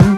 Hello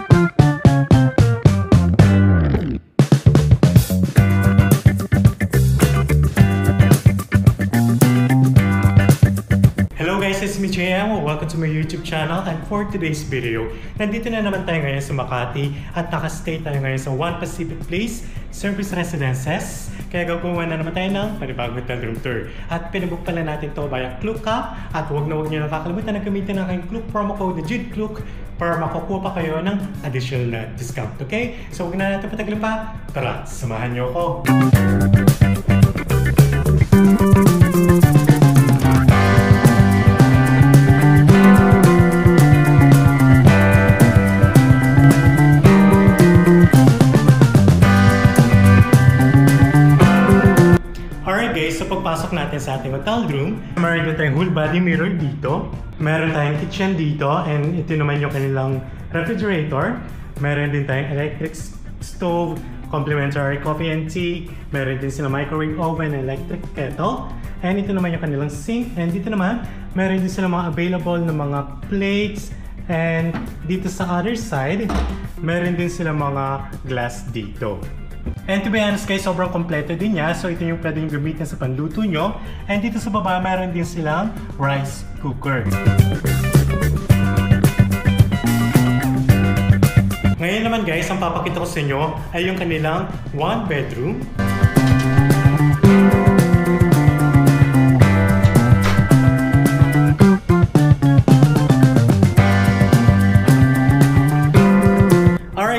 guys, it's me JM. Welcome to my YouTube channel, and for today's video, nandito na naman tayo ngayon sa Makati at nakastay tayo ngayon sa One Pacific Place Service Residences. Kaya gagawa na naman tayo ng panibagong hotel room tour. At pinabook pala natin to via Klook App, at huwag nyo nang kakalimutan na gamitin ang aking Klook promo code na JUDKLOOK para makukuha pa kayo ng additional na discount. Okay? So huwag na natin patagalin pa. Tara, samahan nyo ako. So pagpasok natin sa ating hotel room, meron din tayong whole body mirror dito. Meron tayong kitchen dito, and ito naman yung kanilang refrigerator. Meron din tayong electric stove, complimentary coffee and tea. Meron din sila microwave oven and electric kettle. And ito naman yung kanilang sink. And dito naman, meron din sila mga available na mga plates. And dito sa other side, meron din sila mga glass dito. And to be honest guys, sobrang kompleto din niya. So ito yung pwede yung gamitin sa panluto nyo. And dito sa baba, meron din silang rice cooker. Ngayon naman guys, ang papakita ko sa inyo ay yung kanilang one bedroom.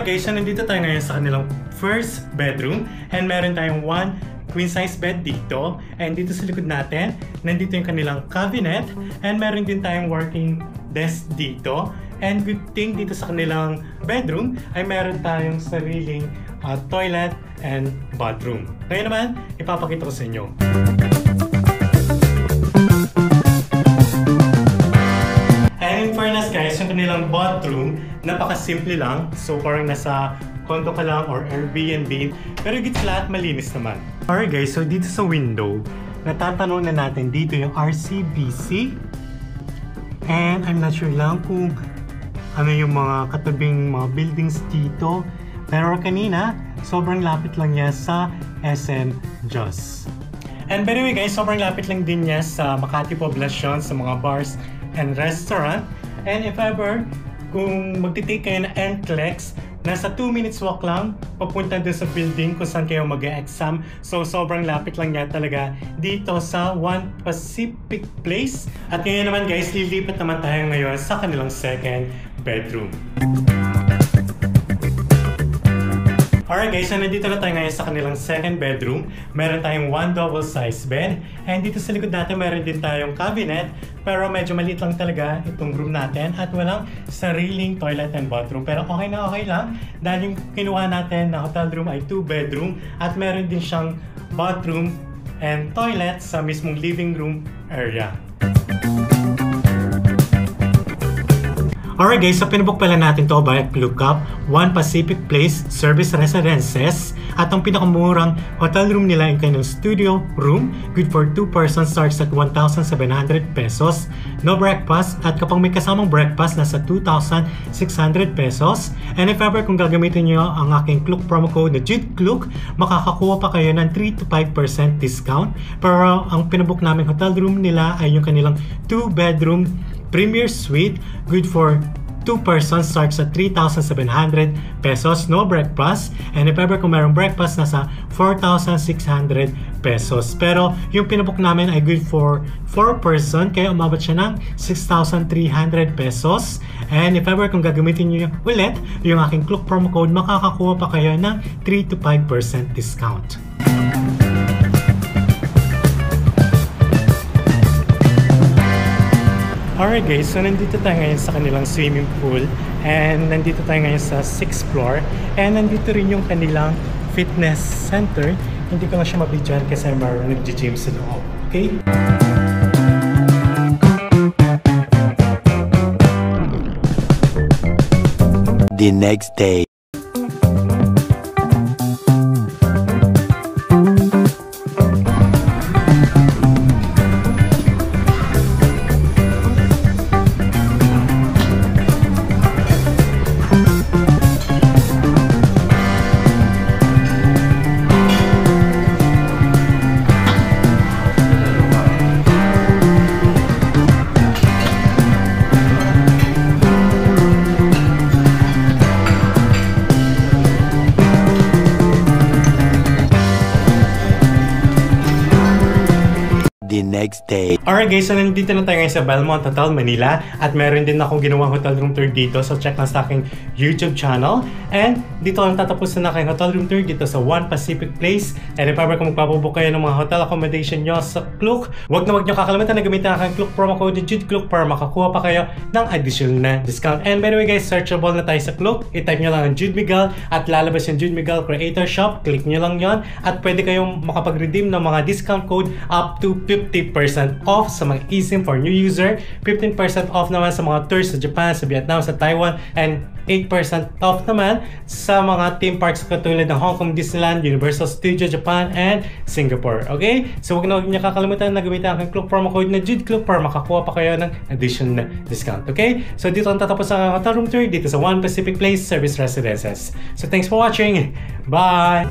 Guys, so nandito tayo ngayon sa kanilang first bedroom, and meron tayong one queen size bed dito, and dito sa likod natin nandito yung kanilang cabinet, and meron din tayong working desk dito. And good thing dito sa kanilang bedroom ay meron tayong sariling toilet and bathroom. Ngayon naman, ipapakita ko sa inyo. And in fairness guys, yung kanilang bathroom, napaka-simple lang. So parang nasa condo ka lang or Airbnb. Pero gits lahat, malinis naman. Alright guys, so dito sa window, natatanong na natin dito yung RCBC. And I'm not sure lang kung ano yung mga katabing mga buildings dito. Pero kanina, sobrang lapit lang niya sa SM Just. And by the way guys, sobrang lapit lang din niya sa Makati Poblacion, sa mga bars and restaurant. And if ever, kung magtitake kayo ng NCLEX, nasa 2 minutes walk lang papunta doon sa building kung saan kayo mag-e-exam. So sobrang lapit lang niya talaga dito sa One Pacific Place. At ngayon naman guys, lilipat naman tayo ngayon sa kanilang second bedroom. Alright guys, so nandito na tayo ngayon sa kanilang second bedroom. Meron tayong one double size bed. And dito sa likod natin, meron din tayong cabinet. Pero medyo maliit lang talaga itong room natin at walang sariling toilet and bathroom. Pero okay na okay lang dahil yung kinuha natin na hotel room ay 2 bedroom at meron din siyang bathroom and toilet sa mismong living room area. Alright guys, so pinabook pala natin to via Klook App, One Pacific Place Service Residences. At ang pinakamurang hotel room nila yung kanilang studio room. Good for 2 persons, starts at 1,700 pesos. No breakfast, at kapag may kasamang breakfast, nasa 2,600 pesos. And if ever kung gagamitin nyo ang aking Klook promo code na JUDKLOOK, makakakuha pa kayo ng 3 to 5% discount. Pero ang pinabook namin hotel room nila ay yung kanilang 2 bedroom Premier Suite, good for 2 persons, starts at 3,700 pesos, no breakfast. And if ever kung mayroong breakfast, nasa 4,600 pesos. Pero yung pinabook namin ay good for 4 person, kaya umabot siya ng 6,300 pesos. And if ever kung gagamitin nyo ulit yung aking Klook promo code, makakakuha pa kayo ng 3 to 5% discount. Alright guys, so nandito tayo ngayon sa kanilang swimming pool, and nandito tayo ngayon sa 6th floor, and nandito rin yung kanilang fitness center. Hindi ko na siya mabidyohan kasi mayroon nag-gym sa loob. Okay? The next day. next day. Alright guys, so nandito na tayo ngayon sa Belmont Hotel, Manila. At meron din akong ginawang hotel room tour dito. So check lang sa aking YouTube channel. And dito lang tatapusin na aking hotel room tour dito sa One Pacific Place. And if ever kung magpapabook kayo ng mga hotel accommodation nyo sa Klook, huwag nyo kakalimutan na gamitin ang aking Klook promo code JudeKlook para makakuha pa kayo ng additional na discount. And by the way guys, searchable na tayo sa Klook. I-type nyo lang ang Jude Miguel at lalabas yung Jude Miguel Creator Shop. Click nyo lang yon at pwede kayong makapag-redeem ng mga discount code up to 50% off sa mga eSIM for new user, 15% off naman sa mga tours sa Japan, sa Vietnam, sa Taiwan, and 8% off naman sa mga theme parks katulad ng Hong Kong Disneyland, Universal Studios Japan, and Singapore. Okay? So huwag niyo kakalimutan na gamitin ang Klook promo code na JudeKlook para makakuha pa kayo ng additional na discount. Okay? So dito ang tatapos ang hotel room tour dito sa One Pacific Place Service Residences. So thanks for watching. Bye!